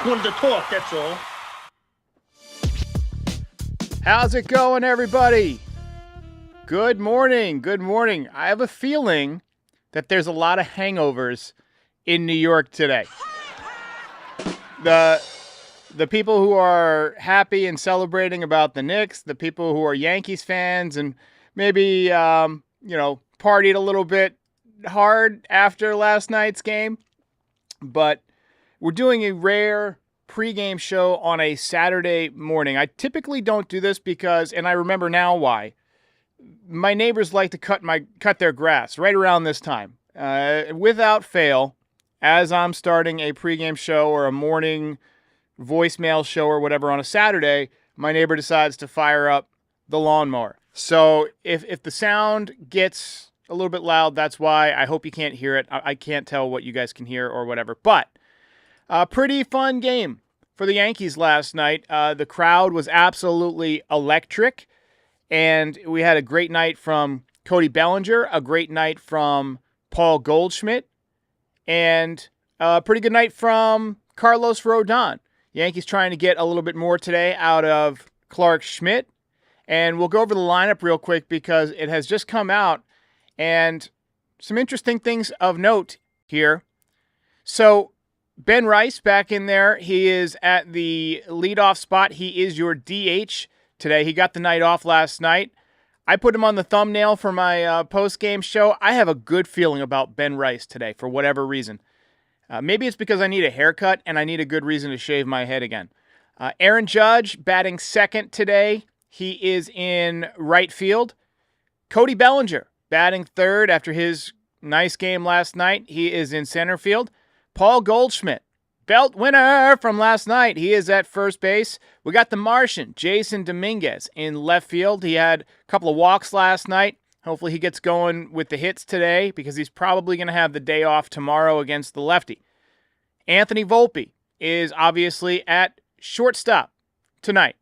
Just wanted to talk, that's all. How's it going, everybody? Good morning. Good morning. I have a feeling that there's a lot of hangovers in New York today. The people who are happy and celebrating about the Knicks, the people who are Yankees fans and maybe, partied a little bit hard after last night's game. But we're doing a rare pregame show on a Saturday morning. I typically don't do this because, and I remember now why, my neighbors like to cut their grass right around this time. Without fail, as I'm starting a pregame show or a morning voicemail show or whatever on a Saturday, my neighbor decides to fire up the lawnmower. So if the sound gets a little bit loud, that's why. I hope you can't hear it. I can't tell what you guys can hear or whatever. But a pretty fun game for the Yankees last night. The crowd was absolutely electric, and we had a great night from Cody Bellinger, a great night from Paul Goldschmidt, and a pretty good night from Carlos Rodon. Yankees trying to get a little bit more today out of Clark Schmidt, and we'll go over the lineup real quick because it has just come out, and some interesting things of note here. So Ben Rice back in there. He is at the leadoff spot. He is your DH today. He got the night off last night. I put him on the thumbnail for my post-game show. I have a good feeling about Ben Rice today for whatever reason. Maybe it's because I need a haircut and I need a good reason to shave my head again. Aaron Judge batting second today. He is in right field. Cody Bellinger batting third after his nice game last night. He is in center field. Paul Goldschmidt, belt winner from last night. He is at first base. We got the Martian, Jason Dominguez, in left field. He had a couple of walks last night. Hopefully he gets going with the hits today because he's probably going to have the day off tomorrow against the lefty. Anthony Volpe is obviously at shortstop tonight,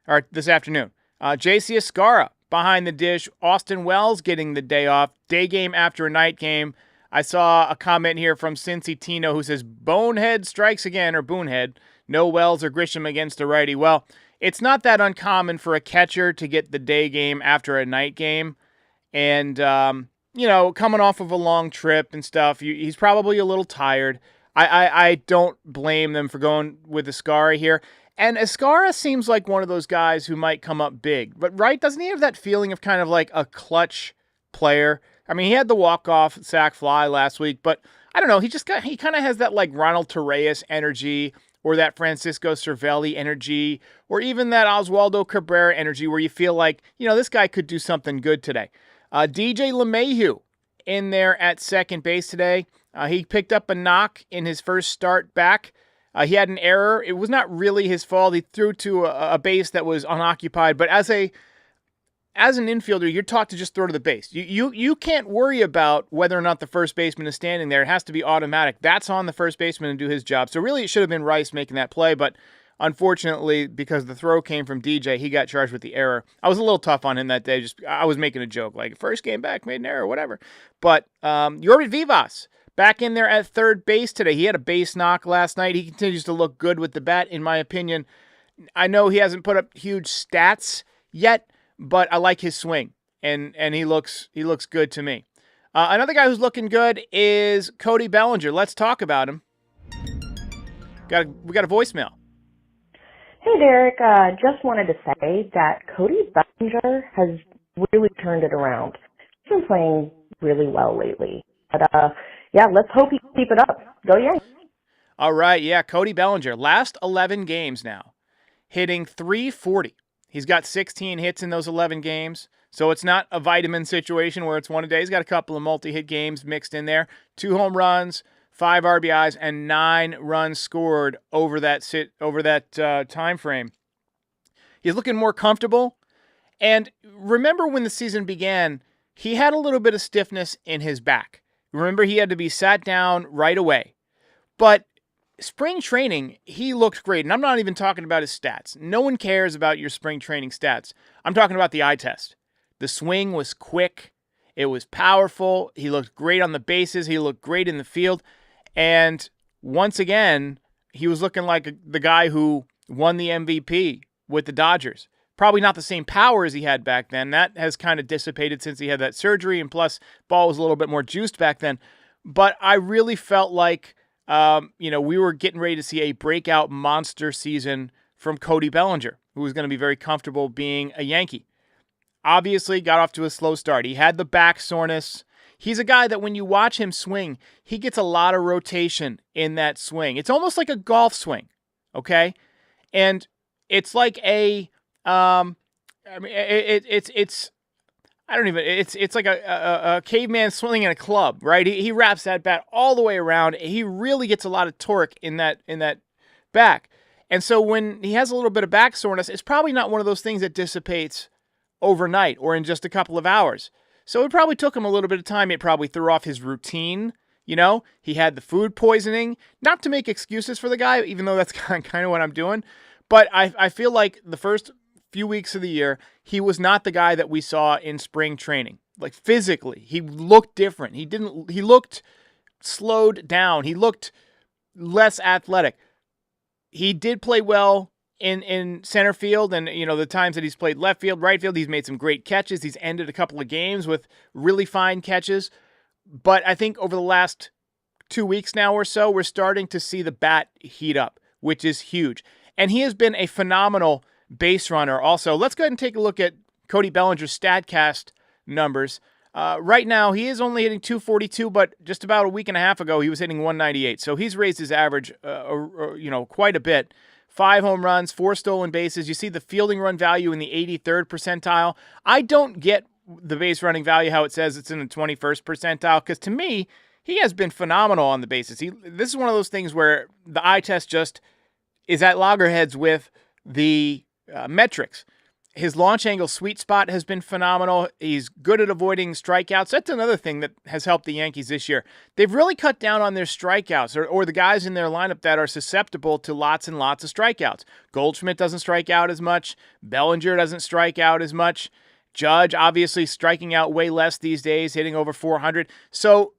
or this afternoon. J.C. Escarra behind the dish. Austin Wells getting the day off. Day game after a night game. I saw a comment here from Cincy Tino who says, Bonehead strikes again, or Boonhead. No Wells or Grisham against a righty. Well, it's not that uncommon for a catcher to get the day game after a night game. And, coming off of a long trip and stuff, he's probably a little tired. I don't blame them for going with Escarra here. And Escarra seems like one of those guys who might come up big. But, right, doesn't he have that feeling of kind of like a clutch player? I mean, he had the walk-off sac fly last week, but I don't know. He kind of has that like Ronald Torreyes energy, or that Francisco Cervelli energy, or even that Oswaldo Cabrera energy, where you feel like, this guy could do something good today. DJ LeMahieu in there at second base today. He picked up a knock in his first start back. He had an error. It was not really his fault. He threw to a base that was unoccupied, but as an infielder, you're taught to just throw to the base. You can't worry about whether or not the first baseman is standing there. It has to be automatic. That's on the first baseman to do his job. So really, it should have been Rice making that play, but unfortunately, because the throw came from DJ, he got charged with the error. I was a little tough on him that day. I was making a joke, like, first game back, made an error, whatever. But Yorbit Vivas, back in there at third base today. He had a base knock last night. He continues to look good with the bat, in my opinion. I know he hasn't put up huge stats yet, but I like his swing, and he looks good to me. Another guy who's looking good is Cody Bellinger. Let's talk about him. We got a voicemail. Hey, Derek. Just wanted to say that Cody Bellinger has really turned it around. He's been playing really well lately. But, let's hope he can keep it up. Go Yankees. All right, yeah, Cody Bellinger. Last 11 games now, hitting .340. He's got 16 hits in those 11 games, so it's not a vitamin situation where it's one a day. He's got a couple of multi-hit games mixed in there. 2 home runs, 5 RBIs, and 9 runs scored over that time frame. He's looking more comfortable. And remember when the season began, he had a little bit of stiffness in his back. Remember, he had to be sat down right away. But spring training, he looked great. And I'm not even talking about his stats. No one cares about your spring training stats. I'm talking about the eye test. The swing was quick. It was powerful. He looked great on the bases. He looked great in the field. And once again, he was looking like the guy who won the MVP with the Dodgers. Probably not the same power as he had back then. That has kind of dissipated since he had that surgery, and plus, ball was a little bit more juiced back then. But I really felt like, we were getting ready to see a breakout monster season from Cody Bellinger, who was going to be very comfortable being a Yankee. Obviously, got off to a slow start. He had the back soreness. He's a guy that when you watch him swing, he gets a lot of rotation in that swing. It's almost like a golf swing, okay? And it's like it's like a caveman swinging a club, right? He wraps that bat all the way around. He really gets a lot of torque in that back. And so when he has a little bit of back soreness, it's probably not one of those things that dissipates overnight or in just a couple of hours. So it probably took him a little bit of time. It probably threw off his routine. He had the food poisoning. Not to make excuses for the guy, even though that's kind of what I'm doing. But I feel like the first few weeks of the year, he was not the guy that we saw in spring training. Like physically, he looked different. He looked slowed down. He looked less athletic. He did play well in center field, and the times that he's played left field, right field, he's made some great catches. He's ended a couple of games with really fine catches. But I think over the last 2 weeks now or so, we're starting to see the bat heat up, which is huge. And he has been a phenomenal base runner also. Let's go ahead and take a look at Cody Bellinger's StatCast numbers. Right now, he is only hitting 242, but just about a week and a half ago, he was hitting 198. So he's raised his average, quite a bit. 5 home runs, 4 stolen bases. You see the fielding run value in the 83rd percentile. I don't get the base running value, how it says it's in the 21st percentile, because to me, he has been phenomenal on the bases. This is one of those things where the eye test just is at loggerheads with the metrics. His launch angle sweet spot has been phenomenal. He's good at avoiding strikeouts. That's another thing that has helped the Yankees this year. They've really cut down on their strikeouts, or the guys in their lineup that are susceptible to lots and lots of strikeouts. Goldschmidt doesn't strike out as much. Bellinger doesn't strike out as much. Judge, obviously, striking out way less these days, hitting over 400. So,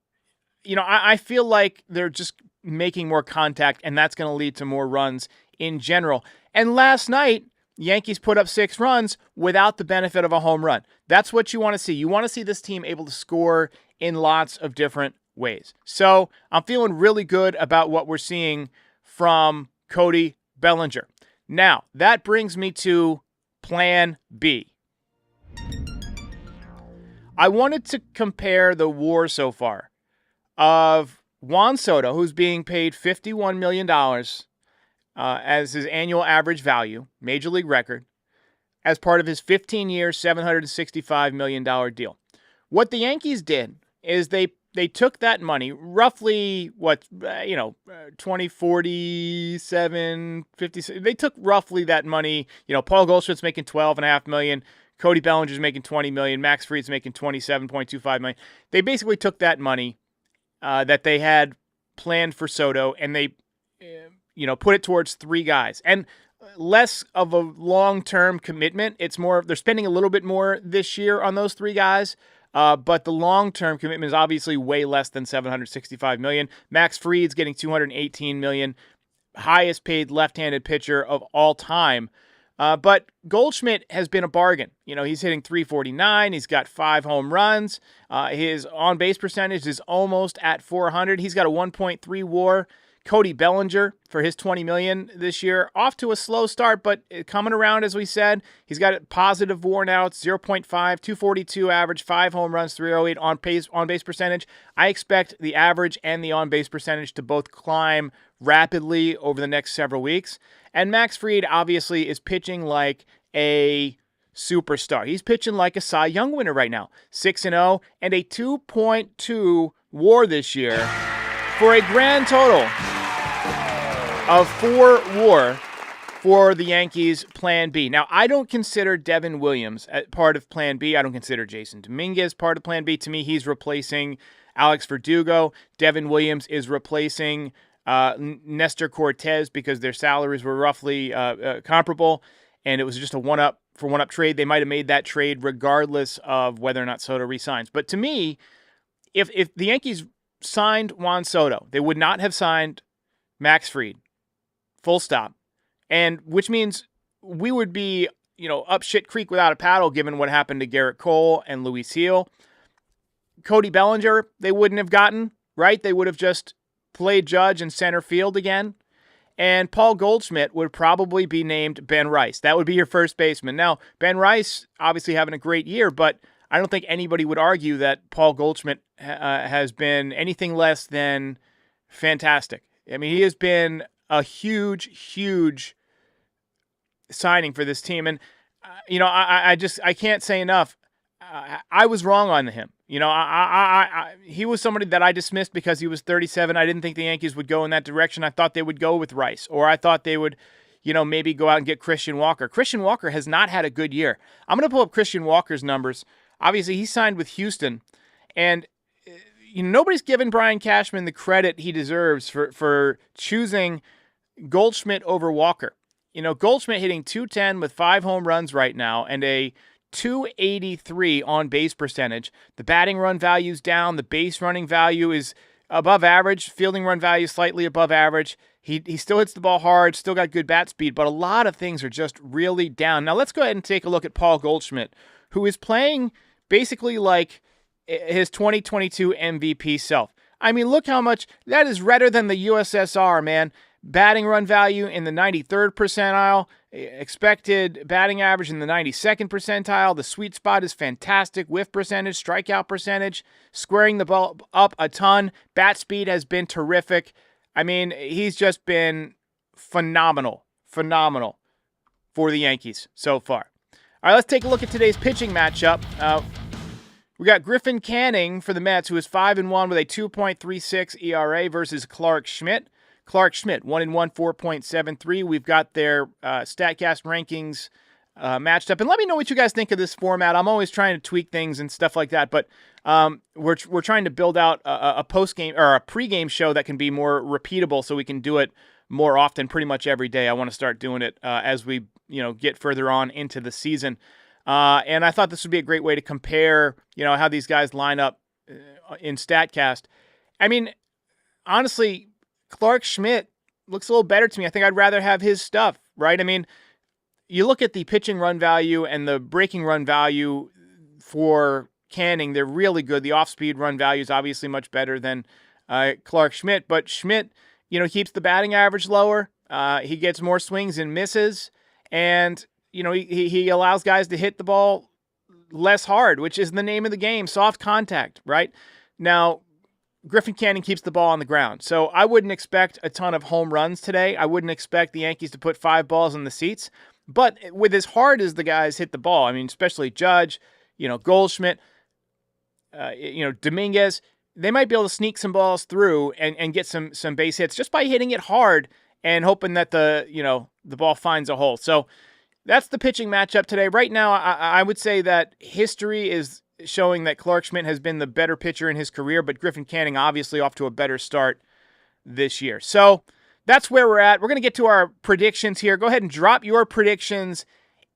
I feel like they're just making more contact, and that's going to lead to more runs in general. And last night, Yankees put up 6 runs without the benefit of a home run. That's what you want to see. You want to see this team able to score in lots of different ways. So I'm feeling really good about what we're seeing from Cody Bellinger. Now, that brings me to Plan B. I wanted to compare the WAR so far of Juan Soto, who's being paid $51 million as his annual average value, major league record, as part of his 15-year, $765 million deal. What the Yankees did is they took that money, roughly, 20, 47, 50. They took roughly that money. Paul Goldschmidt's making $12.5 million. Cody Bellinger's making $20 million. Max Fried's making $27.25 million. They basically took that money that they had planned for Soto, and they put it towards 3 guys. And less of a long-term commitment. It's more, they're spending a little bit more this year on those 3 guys. But the long-term commitment is obviously way less than $765 million. Max Fried's getting $218 million, highest paid left-handed pitcher of all time. But Goldschmidt has been a bargain. He's hitting $349. He's got 5 home runs. His on-base percentage is almost at .400. He's got a 1.3 WAR. Cody Bellinger, for his $20 million this year, off to a slow start, but coming around, as we said. He's got a positive WAR now. It's 0.5, 242 average, 5 home runs, 308 on-base percentage. I expect the average and the on-base percentage to both climb rapidly over the next several weeks. And Max Fried obviously is pitching like a superstar. He's pitching like a Cy Young winner right now. 6-0 and a 2.2 WAR this year for a grand total of 4 WAR for the Yankees' Plan B. Now, I don't consider Devin Williams part of Plan B. I don't consider Jason Dominguez part of Plan B. To me, he's replacing Alex Verdugo. Devin Williams is replacing Nestor Cortez because their salaries were roughly comparable, and it was just a one-up for one-up trade. They might have made that trade regardless of whether or not Soto resigns. But to me, if the Yankees signed Juan Soto, they would not have signed Max Fried. full stop. And which means we would be, up shit creek without a paddle given what happened to Garrett Cole and Luis Heel. Cody Bellinger, they wouldn't have gotten, right? They would have just played Judge in center field again. And Paul Goldschmidt would probably be named Ben Rice. That would be your first baseman. Now, Ben Rice obviously having a great year, but I don't think anybody would argue that Paul Goldschmidt has been anything less than fantastic. I mean, he has been a huge, huge signing for this team. And, I can't say enough. I was wrong on him. He was somebody that I dismissed because he was 37. I didn't think the Yankees would go in that direction. I thought they would go with Rice, or I thought they would, maybe go out and get Christian Walker. Christian Walker has not had a good year. I'm going to pull up Christian Walker's numbers. Obviously, he signed with Houston, and nobody's given Brian Cashman the credit he deserves for choosing Goldschmidt over Walker. Goldschmidt hitting .210 with 5 home runs right now and a .283 on base percentage. The batting run value is down. The base running value is above average. Fielding run value slightly above average. He still hits the ball hard, still got good bat speed, but a lot of things are just really down. Now let's go ahead and take a look at Paul Goldschmidt, who is playing basically like his 2022 MVP self. I mean, look how much that is redder than the USSR, man. Batting run value in the 93rd percentile, expected batting average in the 92nd percentile. The sweet spot is fantastic. Whiff percentage, strikeout percentage, squaring the ball up a ton. Bat speed has been terrific. I mean, he's just been phenomenal for the Yankees so far. All right, let's take a look at today's pitching matchup. We got Griffin Canning for the Mets, who is 5-1 with a 2.36 ERA versus Clark Schmidt. Clark Schmidt, 1-1, 4.73. We've got their StatCast rankings matched up. And let me know what you guys think of this format. I'm always trying to tweak things and stuff like that, but we're trying to build out a post-game or a pregame show that can be more repeatable so we can do it more often, pretty much every day. I want to start doing it as we get further on into the season. And I thought this would be a great way to compare, how these guys line up in StatCast. I mean, honestly, Clark Schmidt looks a little better to me. I think I'd rather have his stuff, right? I mean, you look at the pitching run value and the breaking run value for Canning, they're really good. The off-speed run value is obviously much better than Clark Schmidt, but Schmidt, keeps the batting average lower. He gets more swings and misses, and, he allows guys to hit the ball less hard, which is the name of the game, soft contact, right? Now, Griffin Canning keeps the ball on the ground. So I wouldn't expect a ton of home runs today. I wouldn't expect the Yankees to put 5 balls in the seats. But with as hard as the guys hit the ball, I mean, especially Judge, Goldschmidt, Dominguez, they might be able to sneak some balls through and get some base hits just by hitting it hard and hoping that the ball finds a hole. So that's the pitching matchup today. Right now, I would say that history is showing that Clark Schmidt has been the better pitcher in his career, but Griffin Canning obviously off to a better start this year. So that's where we're at. We're going to get to our predictions here. Go ahead and drop your predictions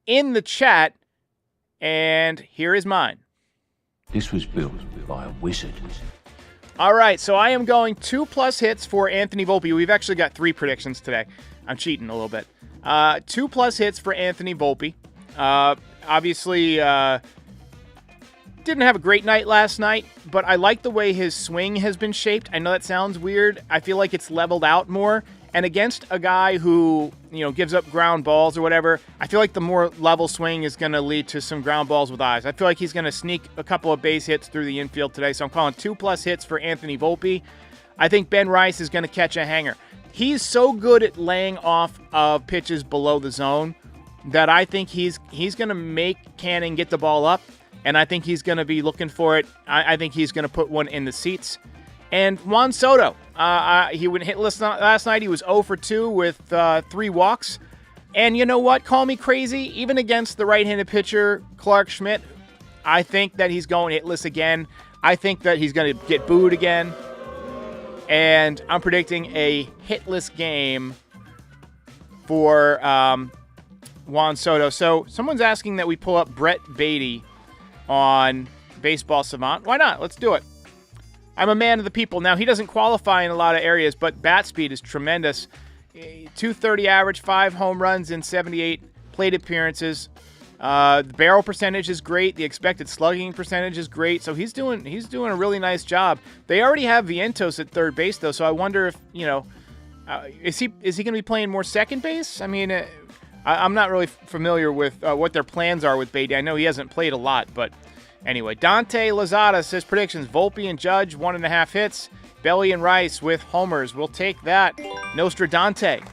in the chat, and here is mine. This was built by a wizard. All right, so I am going 2+ hits for Anthony Volpe. We've actually got 3 predictions today. I'm cheating a little bit. 2+ hits for Anthony Volpe. Obviously, didn't have a great night last night, but I like the way his swing has been shaped. I know that sounds weird. I feel like it's leveled out more. And against a guy who, gives up ground balls or whatever, I feel like the more level swing is going to lead to some ground balls with eyes. I feel like he's going to sneak a couple of base hits through the infield today, so I'm calling 2+ hits for Anthony Volpe. I think Ben Rice is going to catch a hanger. He's so good at laying off of pitches below the zone that I think he's going to make Canning get the ball up. And I think he's going to be looking for it. I think he's going to put one in the seats. And Juan Soto, he went hitless last night. He was 0 for 2 with 3 walks. And you know what? Call me crazy. Even against the right-handed pitcher, Clark Schmidt, I think that he's going hitless again. I think that he's going to get booed again. And I'm predicting a hitless game for Juan Soto. So someone's asking that we pull up Brett Beatty on Baseball Savant. Why not? Let's do it. I'm a man of the people. Now, he doesn't qualify in a lot of areas, but bat speed is tremendous. .230 average, 5 home runs in 78 plate appearances. The barrel percentage is great. The expected slugging percentage is great. So he's doing a really nice job. They already have Vientos at third base though, so I wonder if is he going to be playing more second base? I mean, I'm not really familiar with what their plans are with Beatty. I know he hasn't played a lot, but anyway, Dante Lozada says predictions: Volpe and Judge 1.5 hits, Belly and Rice with homers. We'll take that. Nostradante.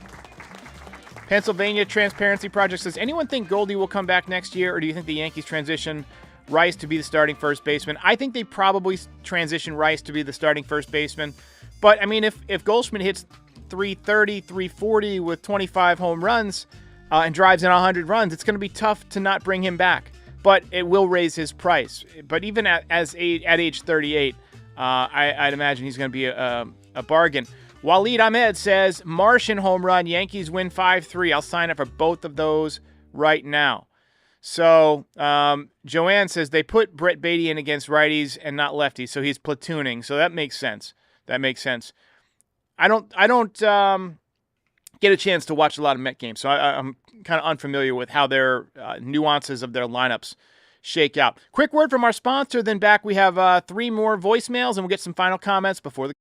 Pennsylvania Transparency Project says, anyone think Goldie will come back next year, or do you think the Yankees transition Rice to be the starting first baseman? I think they probably transition Rice to be the starting first baseman. But, I mean, if Goldschmidt hits 330, 340 with 25 home runs and drives in 100 runs, it's going to be tough to not bring him back. But it will raise his price. But even at age 38, I'd imagine he's going to be a bargain. Waleed Ahmed says, Martian home run, Yankees win 5-3. I'll sign up for both of those right now. So Joanne says they put Brett Beatty in against righties and not lefties, so he's platooning. So that makes sense. I don't get a chance to watch a lot of Met games, so I'm kind of unfamiliar with how their nuances of their lineups shake out. Quick word from our sponsor, then back we have 3 more voicemails, and we'll get some final comments before the...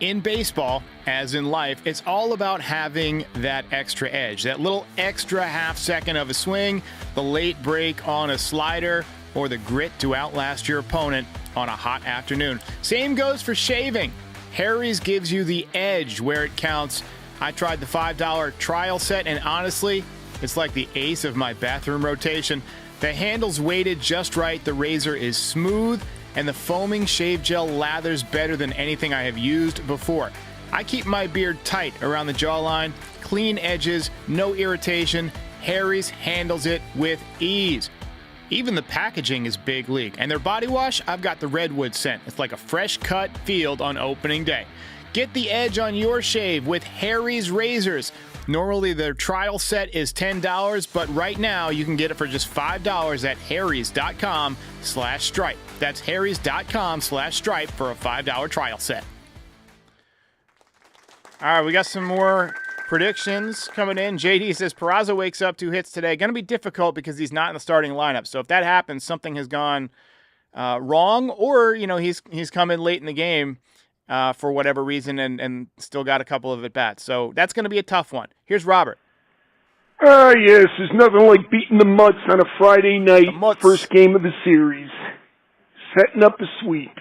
In baseball, as in life, it's all about having that extra edge, that little extra half second of a swing, the late break on a slider, or the grit to outlast your opponent on a hot afternoon. Same goes for shaving. Harry's gives you the edge where it counts. I tried the $5 trial set, and honestly, it's like the ace of my bathroom rotation. The handle's weighted just right, the razor is smooth, and the foaming shave gel lathers better than anything I have used before. I keep my beard tight around the jawline, clean edges, no irritation. Harry's handles it with ease. Even the packaging is big league. And their body wash, I've got the redwood scent. It's like a fresh cut field on opening day. Get the edge on your shave with Harry's razors. Normally their trial set is $10, but right now you can get it for just $5 at harrys.com/stripe. That's harrys.com/stripe for a $5 trial set. All right, we got some more predictions coming in. JD says Peraza wakes up 2 hits today. Going to be difficult because he's not in the starting lineup. So if that happens, something has gone wrong, or he's come in late in the game for whatever reason and still got a couple of at-bats. So that's going to be a tough one. Here's Robert. Yes, there's nothing like beating the Mutts on a Friday night, first game of the series. Setting up a sweep.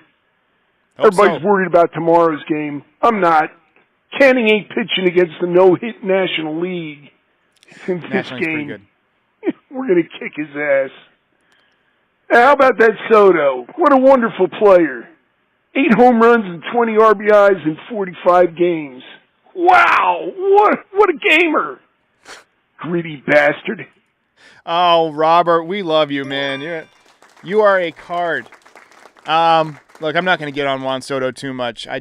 Everybody's worried about tomorrow's game. I'm not. Canning ain't pitching against the no-hit National League. In this game, we're going to kick his ass. How about that Soto? What a wonderful player. 8 home runs and 20 RBIs in 45 games. Wow, what a gamer. Gritty bastard. Oh, Robert, we love you, man. You are a card. Look, I'm not going to get on Juan Soto too much. I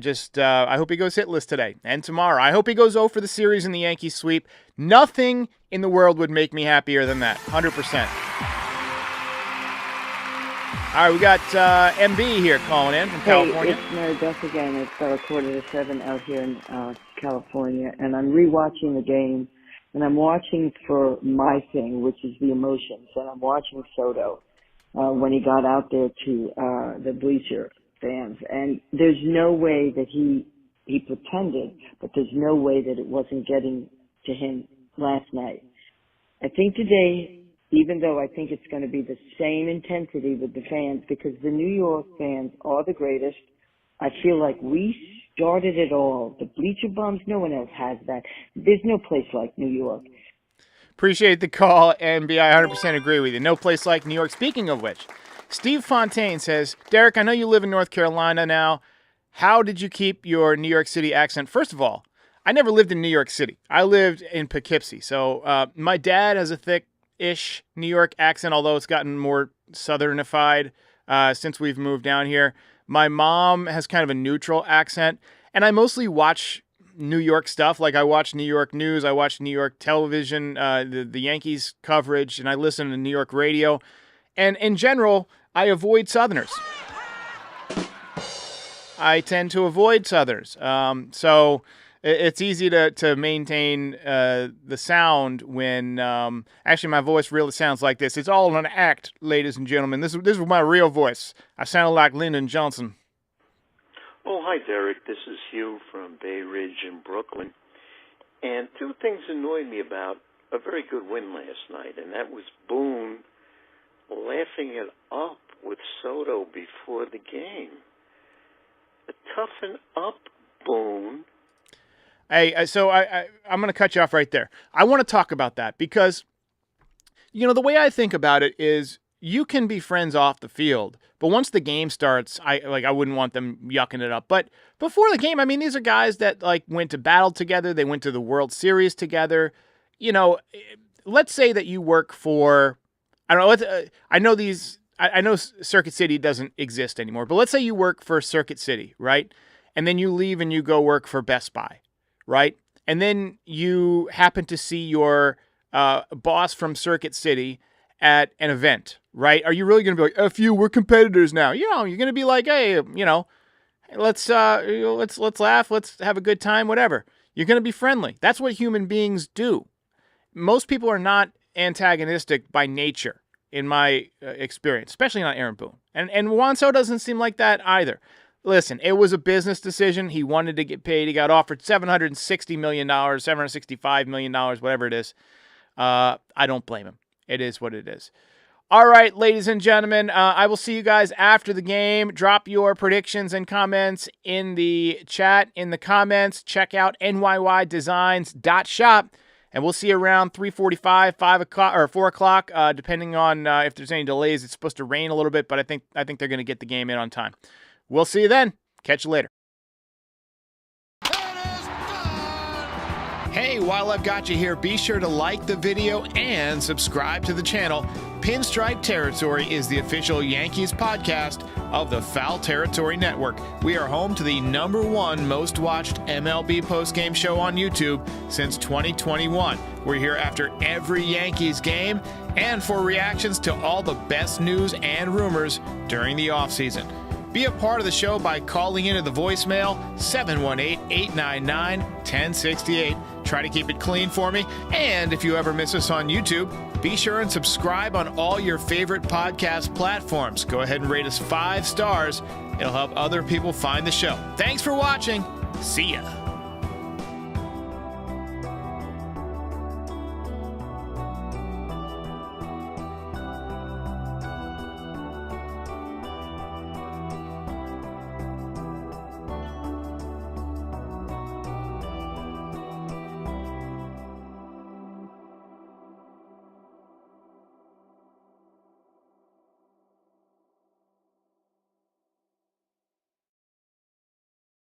hope he goes hitless today and tomorrow. I hope he goes 0 for the series in the Yankees sweep. Nothing in the world would make me happier than that. 100%. All right, we got MB here calling in from California. Hey, it's Mary Beth again. It's 6:45 out here in California, and I'm rewatching the game, and I'm watching for my thing, which is the emotions, and I'm watching Soto when he got out there to the bleacher fans, and there's no way that he pretended, but there's no way that it wasn't getting to him last night. I think today, even though I think it's going to be the same intensity with the fans, because the New York fans are the greatest. I feel like we started it all. The bleacher bums, no one else has that. There's no place like New York. Appreciate the call, MB. I 100% agree with you. No place like New York. Speaking of which, Steve Fontaine says, Derek, I know you live in North Carolina now. How did you keep your New York City accent? First of all, I never lived in New York City. I lived in Poughkeepsie. So my dad has a thick-ish New York accent, although it's gotten more southernified since we've moved down here. My mom has kind of a neutral accent, and I mostly watch New York stuff. Like I watch New York news, I watch New York television, the Yankees coverage, and I listen to New York radio. And in general, I avoid Southerners. I tend to avoid Southerners. So it's easy to maintain the sound when actually my voice really sounds like this. It's all an act, ladies and gentlemen. This is my real voice. I sound like Lyndon Johnson. Oh, hi, Derek. This is Hugh from Bay Ridge in Brooklyn. And two things annoyed me about a very good win last night, and that was Boone laughing it up with Soto before the game. Toughen up, Boone. Hey, so I'm going to cut you off right there. I want to talk about that because, the way I think about it is you can be friends off the field, but once the game starts, I wouldn't want them yucking it up. But before the game, I mean, these are guys that went to battle together. They went to the World Series together. Let's say that you work for, I don't know. I know Circuit City doesn't exist anymore, but let's say you work for Circuit City, right? And then you leave and you go work for Best Buy, right? And then you happen to see your boss from Circuit City at an event, right? Are you really going to be like, F you, we're competitors now? You're going to be like, hey, let's laugh, let's have a good time, whatever. You're going to be friendly. That's what human beings do. Most people are not antagonistic by nature, in my experience, especially not Aaron Boone. And Juan Soto doesn't seem like that either. Listen, it was a business decision. He wanted to get paid. He got offered $760 million, $765 million, whatever it is. I don't blame him. It is what it is. All right, ladies and gentlemen, I will see you guys after the game. Drop your predictions and comments in the chat, in the comments. Check out nydesigns.shop, and we'll see you around 3:45, 5 o'clock, or 4 o'clock, depending on if there's any delays. It's supposed to rain a little bit, but I think they're going to get the game in on time. We'll see you then. Catch you later. Hey, while I've got you here, be sure to like the video and subscribe to the channel. Pinstripe Territory is the official Yankees podcast of the Foul Territory Network. We are home to the #1 most watched MLB postgame show on YouTube since 2021. We're here after every Yankees game and for reactions to all the best news and rumors during the offseason. Be a part of the show by calling into the voicemail 718-899-1068. Try to keep it clean for me. And if you ever miss us on YouTube, be sure and subscribe on all your favorite podcast platforms. Go ahead and rate us 5 stars. It'll help other people find the show. Thanks for watching. See ya.